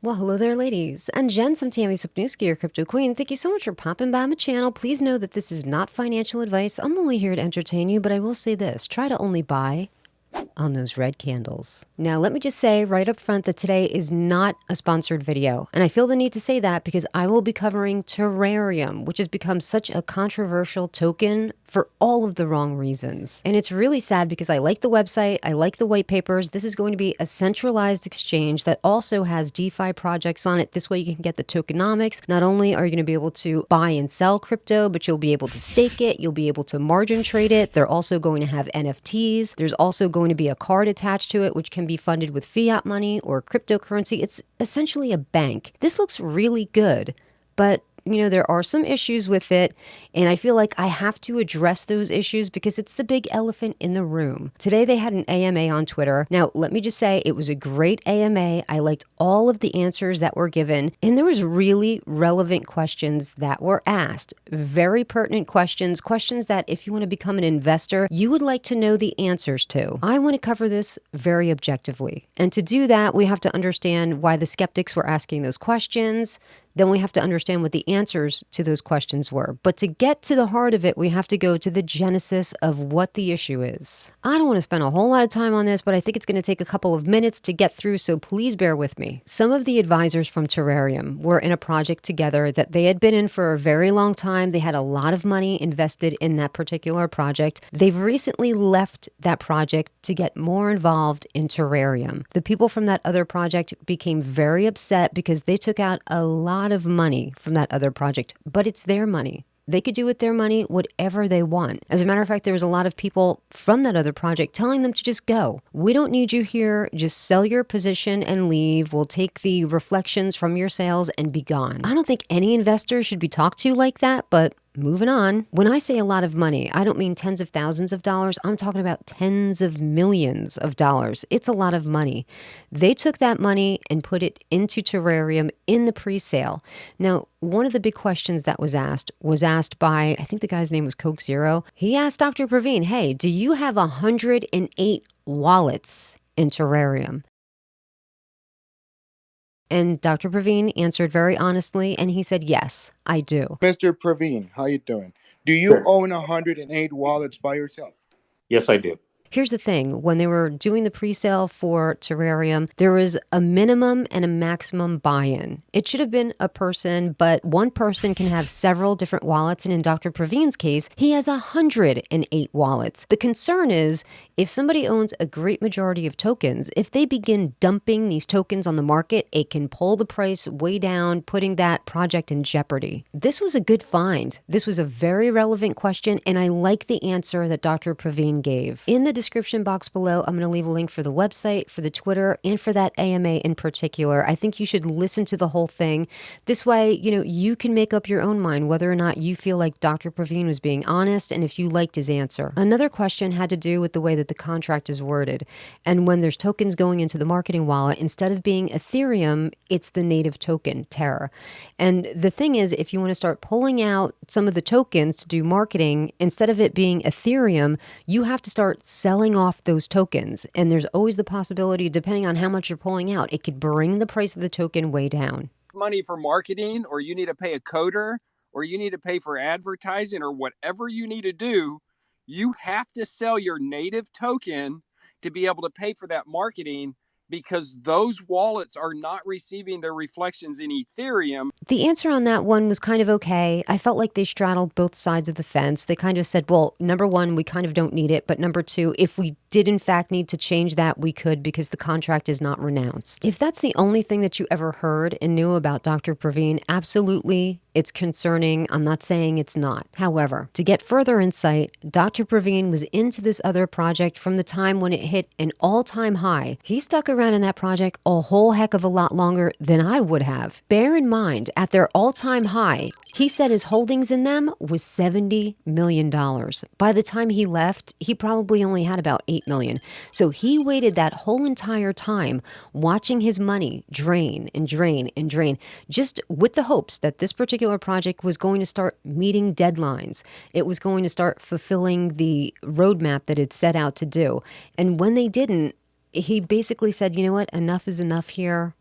Well, hello there, ladies and gents. I'm Tammy Supniewski, your crypto queen. Thank you so much for popping by my channel. Please know that this is not financial advice. I'm only here to entertain you, but I will say this. Try to only buy on those red candles. Now, let me just say right up front that today is not a sponsored video. And I feel the need to say that because I will be covering Terareum, which has become such a controversial token for all of the wrong reasons. And it's really sad because I like the website, I like the white papers. This is going to be a centralized exchange that also has DeFi projects on it. This way you can get the tokenomics. Not only are you going to be able to buy and sell crypto, but you'll be able to stake it. You'll be able to margin trade it. They're also going to have NFTs. There's also going to be a card attached to it, which can be funded with fiat money or cryptocurrency. It's essentially a bank. This looks really good, but there are some issues with it, and I feel like I have to address those issues because it's the big elephant in the room. Today they had an AMA on Twitter. Now, let me just say it was a great AMA. I liked all of the answers that were given, and there was really relevant questions that were asked. Very pertinent questions that if you want to become an investor, you would like to know the answers to. I want to cover this very objectively, and to do that, we have to understand why the skeptics were asking those questions. Then we have to understand what the answers to those questions were. But to get to the heart of it, we have to go to the genesis of what the issue is. I don't want to spend a whole lot of time on this, but I think it's going to take a couple of minutes to get through, so please bear with me. Some of the advisors from Terareum were in a project together that they had been in for a very long time. They had a lot of money invested in that particular project. They've recently left that project to get more involved in Terareum. The people from that other project became very upset because they took out a lot of money from that other project, but it's their money. They could do with their money whatever they want. As a matter of fact, there was a lot of people from that other project telling them to just go. We don't need you here. Just sell your position and leave. We'll take the reflections from your sales and be gone. I don't think any investor should be talked to like that, but moving on. When I say a lot of money, I don't mean tens of thousands of dollars. I'm talking about tens of millions of dollars. It's a lot of money. They took that money and put it into Terareum in the pre-sale. Now, one of the big questions that was asked by, I think the guy's name was Coke Zero. He asked Dr. Praveen, hey, do you have 108 wallets in Terareum? And Dr. Praveen answered very honestly, and he said, yes, I do. Mr. Praveen, how you doing? Do you Sure. own 108 wallets by yourself? Yes, I do. Here's the thing. When they were doing the pre-sale for Terareum, there was a minimum and a maximum buy-in. It should have been a person, but one person can have several different wallets. And in Dr. Praveen's case, he has 108 wallets. The concern is if somebody owns a great majority of tokens, if they begin dumping these tokens on the market, it can pull the price way down, putting that project in jeopardy. This was a good find. This was a very relevant question, and I like the answer that Dr. Praveen gave. In the description box below, I'm going to leave a link for the website, for the Twitter, and for that AMA in particular. I think you should listen to the whole thing. This way, you can make up your own mind whether or not you feel like Dr. Praveen was being honest and if you liked his answer. Another question had to do with the way that the contract is worded. And when there's tokens going into the marketing wallet, instead of being Ethereum, it's the native token, Tera. And the thing is, if you want to start pulling out some of the tokens to do marketing, instead of it being Ethereum, you have to start selling off those tokens. And there's always the possibility, depending on how much you're pulling out, it could bring the price of the token way down. Money for marketing, or you need to pay a coder, or you need to pay for advertising, or whatever you need to do, you have to sell your native token to be able to pay for that marketing, because those wallets are not receiving their reflections in Ethereum. The answer on that one was kind of okay. I felt like they straddled both sides of the fence. They kind of said, well, number one, we kind of don't need it. But number two, if we did in fact need to change that, we could, because the contract is not renounced. If that's the only thing that you ever heard and knew about Dr. Praveen, absolutely, it's concerning. I'm not saying it's not. However, to get further insight, Dr. Praveen was into this other project from the time when it hit an all-time high. He stuck around in that project a whole heck of a lot longer than I would have. Bear in mind, at their all-time high, he said his holdings in them was $70 million. By the time he left, he probably only had about $8 million. So he waited that whole entire time watching his money drain and drain and drain, just with the hopes that this particular project was going to start meeting deadlines. It was going to start fulfilling the roadmap that it set out to do. And when they didn't, he basically said, you know what, enough is enough here.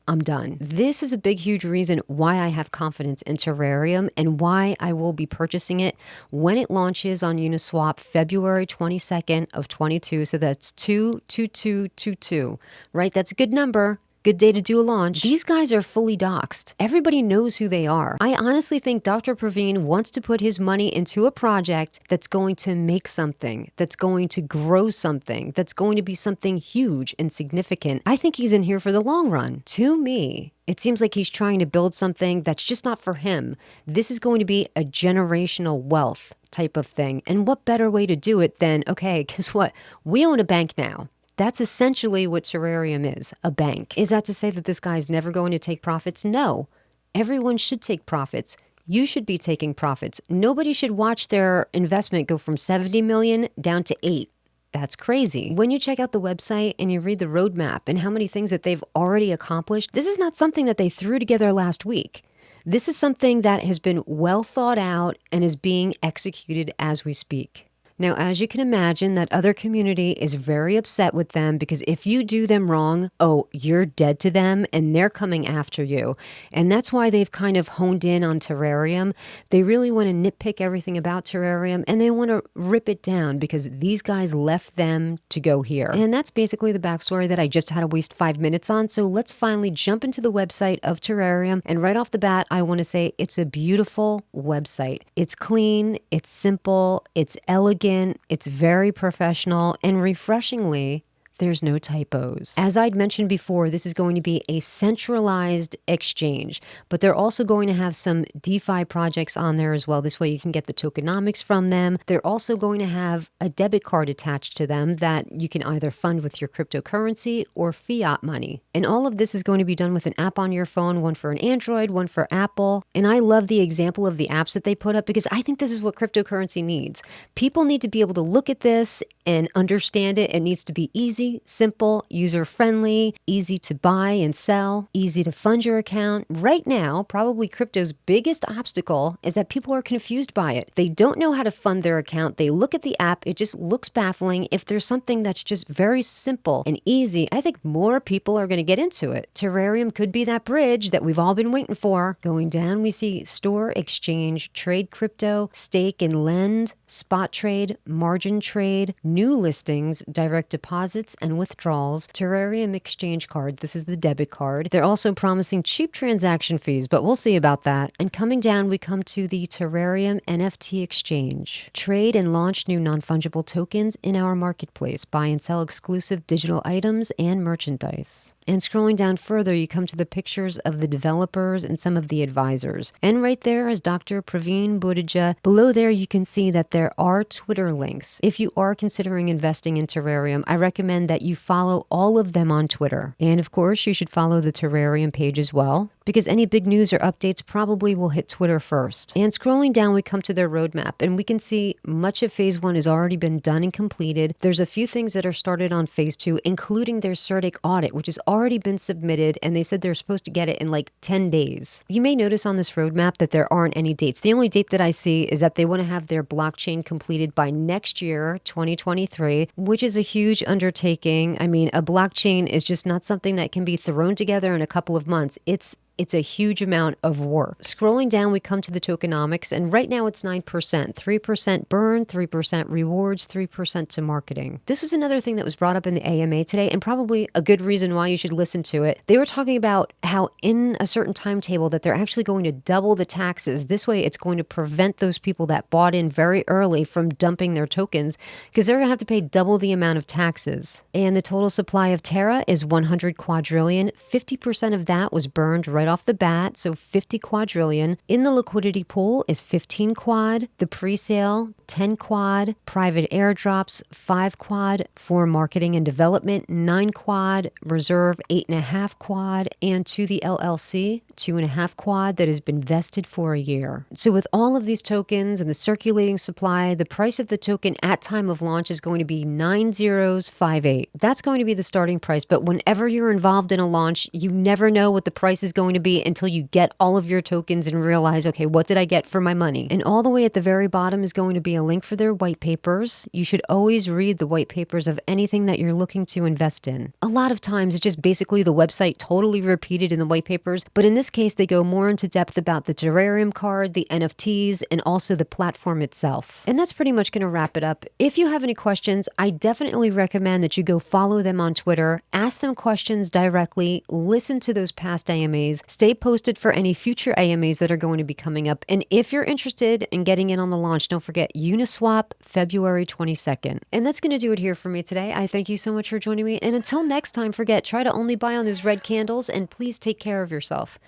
I'm done. This is a big, huge reason why I have confidence in Terareum and why I will be purchasing it when it launches on Uniswap February 22nd of 22. So that's 22222, right? That's a good number. Good day to do a launch. These guys are fully doxed. Everybody knows who they are. I honestly think Dr. Praveen wants to put his money into a project that's going to make something, that's going to grow something, that's going to be something huge and significant. I think he's in here for the long run. To me, it seems like he's trying to build something that's just not for him. This is going to be a generational wealth type of thing. And what better way to do it than, okay, guess what? We own a bank now. That's essentially what Terareum is, a bank. Is that to say that this guy's never going to take profits? No. Everyone should take profits. You should be taking profits. Nobody should watch their investment go from 70 million down to 8. That's crazy. When you check out the website and you read the roadmap and how many things that they've already accomplished, this is not something that they threw together last week. This is something that has been well thought out and is being executed as we speak. Now, as you can imagine, that other community is very upset with them because if you do them wrong, oh, you're dead to them and they're coming after you. And that's why they've kind of honed in on Terareum. They really want to nitpick everything about Terareum and they want to rip it down because these guys left them to go here. And that's basically the backstory that I just had to waste 5 minutes on. So let's finally jump into the website of Terareum. And right off the bat, I want to say it's a beautiful website. It's clean, it's simple, it's elegant. It's very professional and refreshingly, there's no typos. As I'd mentioned before, this is going to be a centralized exchange, but they're also going to have some DeFi projects on there as well. This way you can get the tokenomics from them. They're also going to have a debit card attached to them that you can either fund with your cryptocurrency or fiat money. And all of this is going to be done with an app on your phone, one for an Android, one for Apple. And I love the example of the apps that they put up because I think this is what cryptocurrency needs. People need to be able to look at this and understand it. It needs to be easy, simple, user-friendly, easy to buy and sell, easy to fund your account. Right now, probably crypto's biggest obstacle is that people are confused by it. They don't know how to fund their account. They look at the app. It just looks baffling. If there's something that's just very simple and easy, I think more people are going to get into it. Terareum could be that bridge that we've all been waiting for. Going down, we see store, exchange, trade crypto, stake and lend, spot trade, margin trade, new listings, direct deposits and withdrawals, Terareum exchange card. This is the debit card. They're also promising cheap transaction fees, but we'll see about that. And coming down, we come to the Terareum NFT exchange. Trade and launch new non-fungible tokens in our marketplace. Buy and sell exclusive digital items and merchandise. And scrolling down further, you come to the pictures of the developers and some of the advisors. And right there is Dr. Praveen Buttigieg. Below there, you can see that there are Twitter links. If you are considering investing in Terareum, I recommend that you follow all of them on Twitter. And of course, you should follow the Terareum page as well, because any big news or updates probably will hit Twitter first. And scrolling down, we come to their roadmap, and we can see much of phase 1 has already been done and completed. There's a few things that are started on phase 2, including their CERDIC audit, which has already been submitted, and they said they're supposed to get it in like 10 days. You may notice on this roadmap that there aren't any dates. The only date that I see is that they want to have their blockchain completed by next year, 2023, which is a huge undertaking. I mean, a blockchain is just not something that can be thrown together in a couple of months. It's a huge amount of work. Scrolling down, we come to the tokenomics, and right now it's 9%. 3% burn, 3% rewards, 3% to marketing. This was another thing that was brought up in the AMA today, and probably a good reason why you should listen to it. They were talking about how in a certain timetable that they're actually going to double the taxes. This way, it's going to prevent those people that bought in very early from dumping their tokens because they're going to have to pay double the amount of taxes. And the total supply of Tera is 100 quadrillion. 50% of that was burned right off the bat, so 50 quadrillion. In the liquidity pool is 15 quad, the pre-sale 10 quad, private airdrops 5 quad, for marketing and development 9 quad, reserve 8.5 quad, and to the LLC 2.5 quad that has been vested for a year. So with all of these tokens and the circulating supply, the price of the token at time of launch is going to be 9058. That's going to be the starting price, but whenever you're involved in a launch, you never know what the price is going going to be until you get all of your tokens and realize, okay, what did I get for my money? And all the way at the very bottom is going to be a link for their white papers. You should always read the white papers of anything that you're looking to invest in. A lot of times it's just basically the website totally repeated in the white papers, but in this case, they go more into depth about the Terareum card, the NFTs, and also the platform itself. And that's pretty much going to wrap it up. If you have any questions, I definitely recommend that you go follow them on Twitter, ask them questions directly, listen to those past AMAs, stay posted for any future AMAs that are going to be coming up. And if you're interested in getting in on the launch, don't forget Uniswap, February 22nd. And that's going to do it here for me today. I thank you so much for joining me. And until next time, try to only buy on those red candles, and please take care of yourself.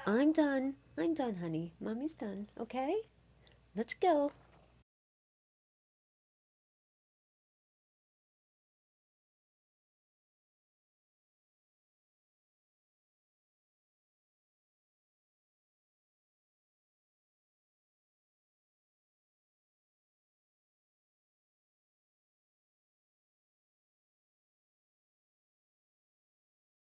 I'm done, honey. Mommy's done, okay? Let's go.